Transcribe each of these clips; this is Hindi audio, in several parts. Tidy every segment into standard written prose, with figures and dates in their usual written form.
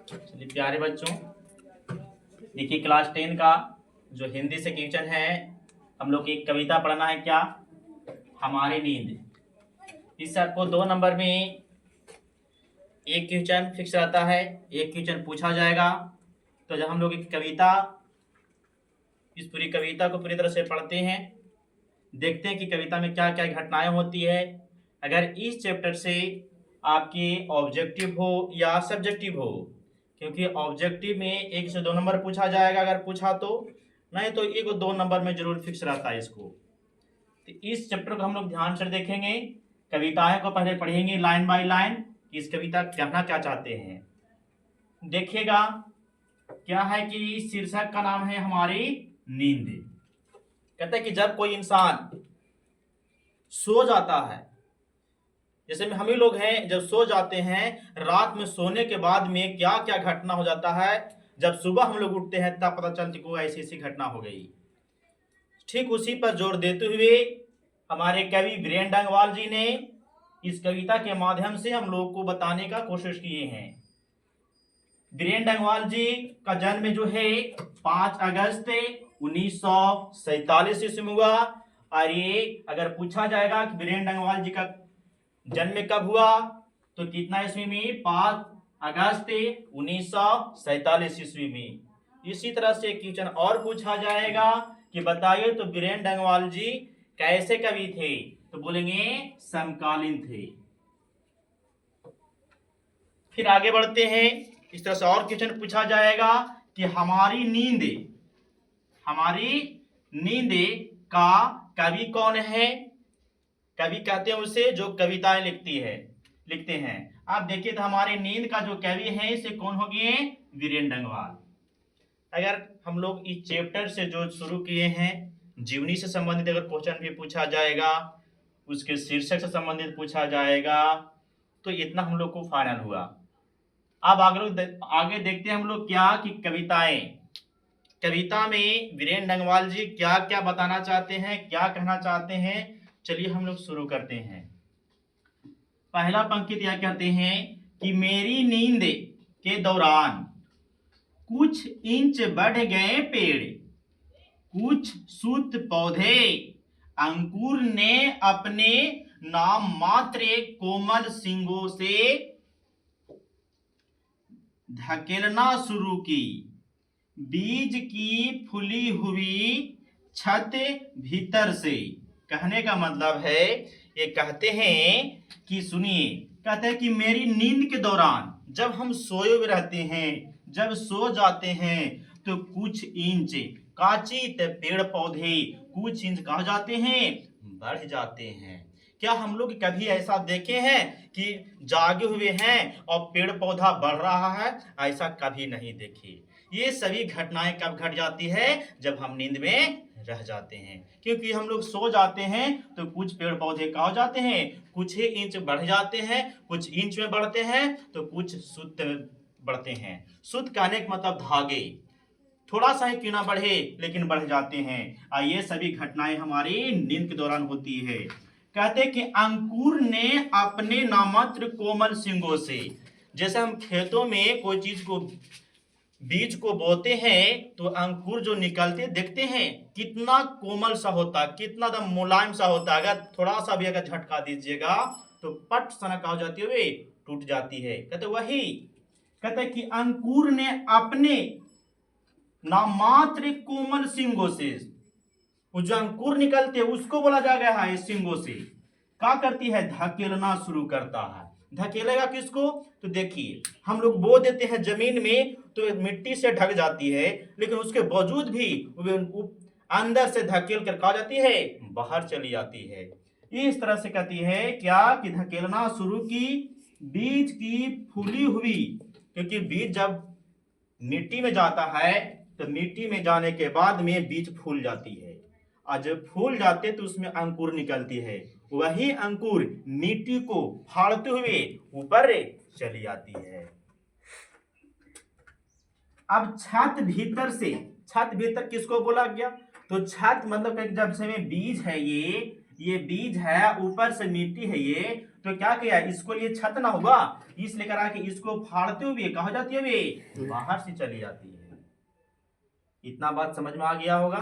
चलिए प्यारे बच्चों, देखिए क्लास 10 का जो हिंदी से क्वेश्चन है, हम लोग की एक कविता पढ़ना है। क्या? हमारी नींद। इस आपको 2 नंबर में एक क्वेश्चन फिक्स रहता है, एक क्वेश्चन पूछा जाएगा। तो जब हम लोग एक कविता, इस पूरी कविता को पूरी तरह से पढ़ते हैं, देखते हैं कि कविता में क्या क्या घटनाएं होती है। अगर इस चैप्टर से आपके ऑब्जेक्टिव हो या सब्जेक्टिव हो, क्योंकि ऑब्जेक्टिव में 1 से 2 नंबर पूछा जाएगा अगर पूछा तो, नहीं तो 1 और 2 नंबर में जरूर फिक्स रहता है इसको। तो इस चैप्टर को हम लोग ध्यान से देखेंगे, कविताएं को पहले पढ़ेंगे लाइन बाय लाइन कि इस कविता कहना क्या चाहते हैं। देखिएगा क्या है कि शीर्षक का नाम है हमारी नींद। कहते हैं कि जब कोई इंसान सो जाता है, जैसे में हम ही लोग हैं, जब सो जाते हैं रात में, सोने के बाद में क्या क्या घटना हो जाता है, जब सुबह हम लोग उठते हैं तब पता चलती को ऐसी ऐसी घटना हो गई। ठीक उसी पर जोर देते हुए हमारे कवि वीरेंद्र डंगवाल जी ने इस कविता के माध्यम से हम लोग को बताने का कोशिश किए हैं। वीरेंद्र डंगवाल जी का जन्म जो है 5 अगस्त 1947 ईस्वी में हुआ। और ये अगर पूछा जाएगा कि वीरेंद्र डंगवाल जी का जन्म कब हुआ, तो कितना ईस्वी में? 5 अगस्त 1947 ईस्वी में। इसी तरह से क्वेश्चन और पूछा जाएगा कि बताइए तो वीरेंद्र डंगवाल जी कैसे कवि थे, तो बोलेंगे समकालीन थे। फिर आगे बढ़ते हैं, इस तरह से और क्वेश्चन पूछा जाएगा कि हमारी नींद का कवि कौन है। कवि कहते हैं उसे जो कविताएं लिखते हैं। आप देखिए तो हमारे नींद का जो कवि है इसे कौन हो गए? वीरेंद्र डंगवाल। अगर हम लोग इस चैप्टर से जो शुरू किए हैं, जीवनी से संबंधित अगर क्वेश्चन भी पूछा जाएगा, उसके शीर्षक से संबंधित पूछा जाएगा, तो इतना हम लोग को फाइनल हुआ। अब आगे देखते हैं हम लोग क्या कि कविता में वीरेंद्र डंगवाल जी क्या क्या बताना चाहते हैं, क्या कहना चाहते हैं। चलिए हम लोग शुरू करते हैं। पहला पंक्ति क्या कहते हैं कि मेरी नींद के दौरान कुछ इंच बढ़ गए पेड़, कुछ सूत पौधे, अंकुर ने अपने नाम मात्र कोमल सींगों से धकेलना शुरू की, बीज की फूली हुई छत भीतर से। कहने का मतलब है, ये कहते हैं कि सुनिए, कहते हैं कि मेरी नींद के दौरान जब हम सोए हुए रहते हैं, जब सो जाते हैं, तो कुछ इंच काचित पेड़ पौधे कुछ इंच कहा जाते हैं, बढ़ जाते हैं। क्या हम लोग कभी ऐसा देखे हैं कि जागे हुए हैं और पेड़ पौधा बढ़ रहा है? ऐसा कभी नहीं देखे। ये सभी घटनाएं कब घट जाती है? जब हम नींद में रह जाते हैं। क्योंकि हम लोग सो जाते हैं तो कुछ पेड़ पौधे कहा जाते हैं, कुछ ही इंच बढ़ जाते हैं, कुछ इंच में बढ़ते हैं, तो कुछ सूत में बढ़ते हैं। सूत कहने का मतलब धागे, थोड़ा सा ही क्यों ना बढ़े लेकिन बढ़ जाते हैं। और ये सभी घटनाएं हमारी नींद के दौरान होती है। कहते कि अंकुर ने अपने नामात्र कोमल सींगों से, जैसे हम खेतों में कोई चीज को, बीज को बोते हैं तो अंकुर जो निकलते देखते हैं कितना कोमल सा होता, कितना दम मुलायम सा होता। अगर थोड़ा सा भी अगर झटका दीजिएगा तो पट सनक हो जाती है, टूट जाती है। कहते वही, कहते कि अंकुर ने अपने नामात्र कोमल सींगों से, वो जो अंकुर निकलते हैं उसको बोला जा गया है सींगों से। क्या करती है? धकेलना शुरू करता है। धकेलेगा किसको? तो देखिए हम लोग बो देते हैं जमीन में तो मिट्टी से ढक जाती है, लेकिन उसके बावजूद भी अंदर से धकेल कर कहा जाती है, बाहर चली जाती है। इस तरह से कहती है क्या कि धकेलना शुरू की, बीज की फूली हुई, क्योंकि बीज जब मिट्टी में जाता है तो मिट्टी में जाने के बाद में बीज फूल जाती है, और जब फूल जाते तो उसमें अंकुर निकलती है। वही अंकुर मिट्टी को फाड़ते हुए ऊपर चली आती है। अब छत भीतर से, छत भीतर किसको बोला गया? तो छत मतलब जब से बीज है, ये बीज है, ऊपर से मिट्टी है ये, तो क्या किया, इसको लिए छत ना होगा, इसलिए करा कि इसको फाड़ते हुए कहा जाती है वे बाहर से चली जाती है। इतना बात समझ में आ गया होगा?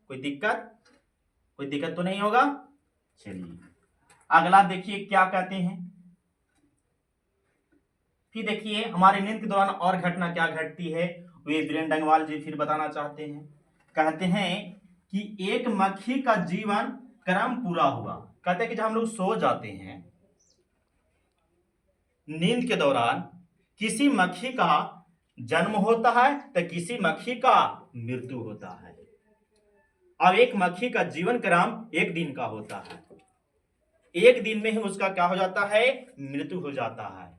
कोई दिक्कत तो नहीं होगा? चलिए अगला देखिए क्या कहते हैं। फिर देखिए हमारे नींद के दौरान और घटना क्या घटती है, वे वीरेंद्र डंगवाल जी फिर बताना चाहते हैं। कहते हैं कि एक मक्खी का जीवन क्रम पूरा हुआ। कहते हैं कि जब हम लोग सो जाते हैं नींद के दौरान, किसी मक्खी का जन्म होता है तो किसी मक्खी का मृत्यु होता है। अब एक मक्खी का जीवन क्रम एक दिन का होता है, एक दिन में ही उसका क्या हो जाता है, मृत्यु हो जाता है।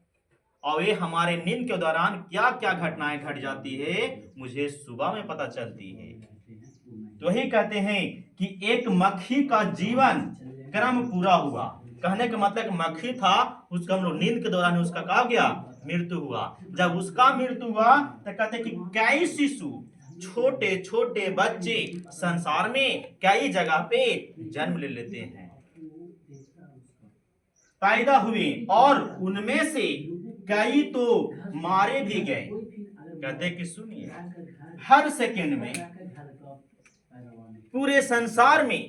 और ये हमारे नींद के दौरान क्या क्या घटनाएं घट जाती है मुझे सुबह में पता चलती है। तो ही कहते हैं कि एक मक्खी का जीवन क्रम पूरा हुआ। कहने का मतलब मक्खी था, उसका हम लोग नींद के दौरान उसका क्या हो गया, मृत्यु हुआ। जब उसका मृत्यु हुआ तो कहते हैं कि कई शिशु, छोटे छोटे बच्चे संसार में कई जगह पे जन्म ले लेते हैं, पैदा हुए, और उनमें से कई तो मारे भी गए। कहते कि सुनिए, हर सेकंड में पूरे संसार में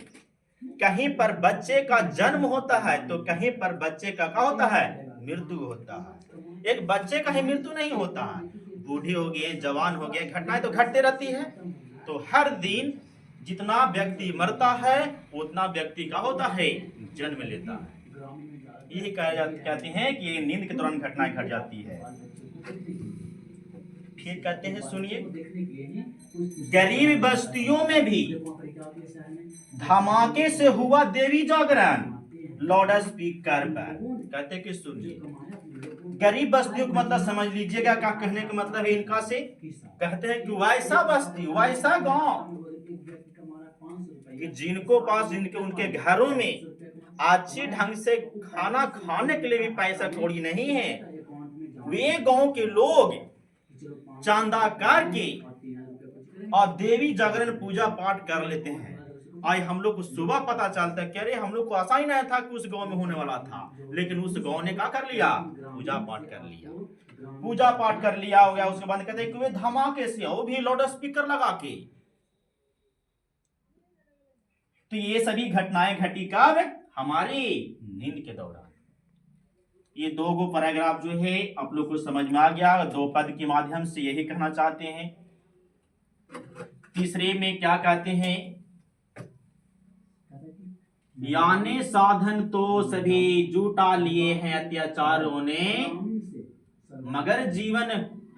कहीं पर बच्चे का जन्म होता है तो कहीं पर बच्चे का क्या होता है, मृत्यु होता है। एक बच्चे का ही मृत्यु नहीं होता है, बूढ़ी हो गए, जवान हो गए, घटनाएं तो घटते रहती है। तो हर दिन जितना व्यक्ति मरता है उतना व्यक्ति का होता है, जन्म लेता है। यही कहते हैं कि नींद के दौरान घटनाएं घट जाती है। फिर कहते हैं सुनिए, गरीब बस्तियों में भी धमाके से हुआ देवी जागरण लाउड स्पीकर पर। कहते कि सुनिए, गरीब बस्तियों का मतलब समझ लीजिएगा, क्या कहने का मतलब है इनका से। कहते हैं कि वैसा बस्ती, वैसा गांव कि जिनको पास जिनके उनके घरों में अच्छी ढंग से खाना खाने के लिए भी पैसा कौड़ी नहीं है, वे गांव के लोग चांदा करके और देवी जागरण पूजा पाठ कर लेते हैं। आज हम लोग को सुबह पता चलता है कि अरे हम लोग को आशा ही नहीं था कि उस गांव में होने वाला था, लेकिन उस गांव ने क्या कर लिया, पूजा पाठ कर लिया, पूजा पाठ कर लिया हो गया। उसके बाद कहते हैं कि वे धमाके से, वो भी लाउड स्पीकर लगा के। तो ये सभी घटनाएं घटी कब, हमारी नींद के दौरान। ये दो गो पैराग्राफ जो है आप लोग को समझ में आ गया, दो पद के माध्यम से यही कहना चाहते हैं। तीसरे में क्या कहते हैं, यानी साधन तो सभी जुटा लिए हैं अत्याचारों ने, मगर जीवन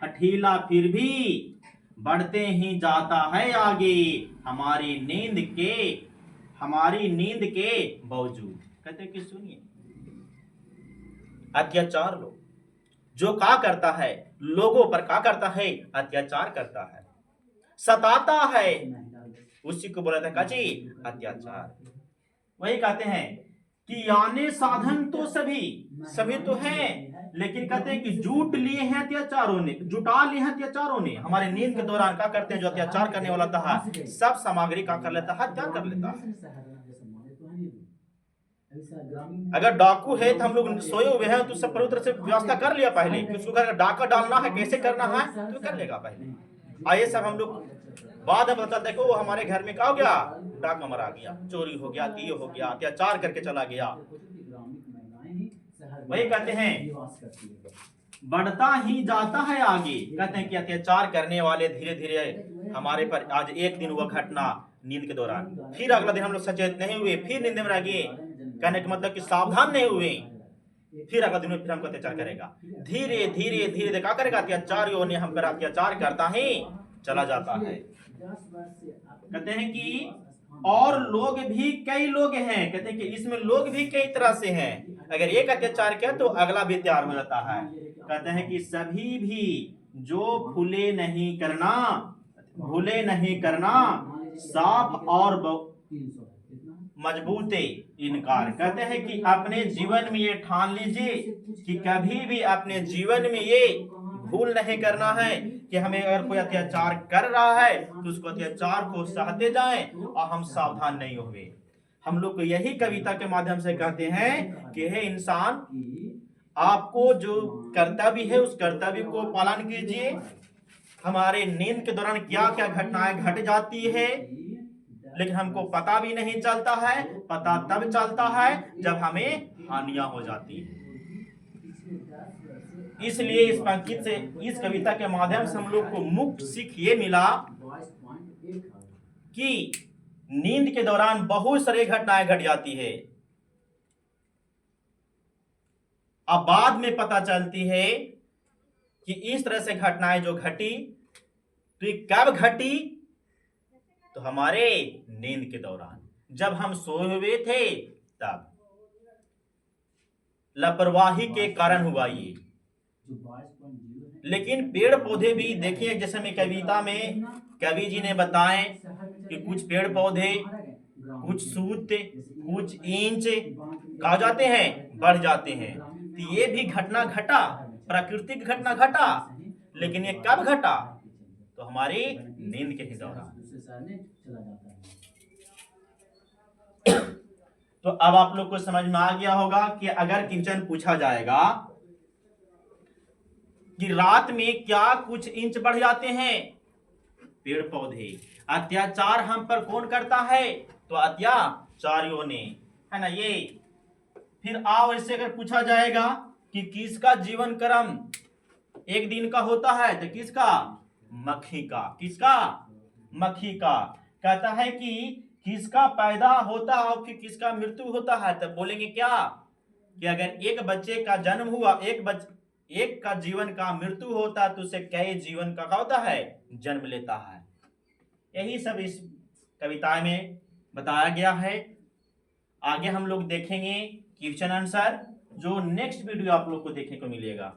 हठीला फिर भी बढ़ते ही जाता है आगे, हमारी नींद के बावजूद। कहते कि सुनिए, अत्याचार लोग जो क्या करता है, लोगों पर क्या करता है, अत्याचार करता है, सताता है, उसी को बोला था काजी अत्याचार। वही कहते हैं कि यानी साधन तो सभी तो हैं, लेकिन कहते हैं कि जुटा लिए हैं अत्याचारों ने। हमारे नींद के दौरान क्या करते हैं, जो अत्याचार करने वाला था सब सामग्री क्या कर लेता है, हत्या कर लेता है। अगर डाकू है तो हम लोग सोए हुए हैं तो सब पूरी तरह से व्यवस्था कर लिया पहले कि उसको अगर डाका डालना है, कैसे करना है तो कर लेगा पहले। आइए सब हम लोग बाद में पता, देखो हमारे घर में क्या हो गया, डाका मरा गया, चोरी हो गया, ये हो गया, अत्याचार करके चला गया। वही कहते हैं बढ़ता ही जाता है आगे। कहते हैं कि अत्याचार करने वाले धीरे धीरे हमारे पर, आज एक दिन हुआ घटना नींद के दौरान, फिर अगला दिन हम लोग सचेत नहीं हुए, फिर नींद में रह गए। कहने का मतलब कि सावधान नहीं हुए, फिर अगला दिन में फिर हमको अत्याचार करेगा। धीरे धीरे धीरे क्या करेगा, अत्याचारियों ने हम पर अत्याचार करता ही चला जाता है। कहते हैं कि और लोग भी कई लोग हैं, कहते हैं कि इसमें लोग भी कई तरह से हैं। अगर एक अत्याचार किया तो अगला भी तैयार हो जाता है। कहते हैं कि सभी भी जो भूले नहीं करना साफ और मजबूत इनकार। कहते हैं कि अपने जीवन में ये ठान लीजिए कि कभी भी अपने जीवन में ये भूल नहीं करना है कि हमें अगर कोई अत्याचार कर रहा है तो उसको अत्याचार को सहते जाएं और हम सावधान नहीं हुए। हम लोग को यही कविता के माध्यम से कहते हैं कि हे इंसान, आपको जो कर्तव्य है उस कर्तव्य को पालन कीजिए। हमारे नींद के दौरान क्या क्या घटनाएं घट जाती है, लेकिन हमको पता भी नहीं चलता है। पता तब चलता है जब हमें हानियां हो जाती है। इसलिए इस पंक्ति से, इस कविता के माध्यम से हम लोग को मुख्य सीख ये मिला कि नींद के दौरान बहुत सारी घटनाएं घट जाती है। अब बाद में पता चलती है कि इस तरह से घटनाएं जो घटी, तो ये कब घटी? तो हमारे नींद के दौरान, जब हम सोए हुए थे तब। लापरवाही के कारण हुआ ये। लेकिन पेड़ पौधे भी देखिए, जैसे मैं कविता में कवि जी ने बताए कि कुछ पेड़ पौधे, कुछ सूत, कुछ इंच कहा जाते हैं, बढ़ जाते हैं। तो ये भी घटना घटा, प्राकृतिक घटना घटा, लेकिन ये कब घटा? तो हमारी नींद के ही दौरान। तो अब आप लोग को समझ में आ गया होगा कि अगर क्वेश्चन पूछा जाएगा कि रात में क्या कुछ इंच बढ़ जाते हैं, पेड़ पौधे, अत्याचार हम पर कौन करता है? तो अत्याचारियों ने, है ना ये। फिर आओ इससे अगर पूछा जाएगा कि किसका जीवन क्रम एक दिन का होता है, तो किसका? मक्खी का। किसका? मक्खी का। कहता है कि किसका पैदा होता है और कि किसका मृत्यु होता है, तब बोलेंगे क्या कि अगर एक बच्चे का जन्म हुआ, एक का जीवन का मृत्यु होता है, तो उसे कई जीवन का होता है, जन्म लेता है। यही सब इस कविता में बताया गया है। आगे हम लोग देखेंगे क्वेश्चन आंसर, जो नेक्स्ट वीडियो आप लोग को देखने को मिलेगा।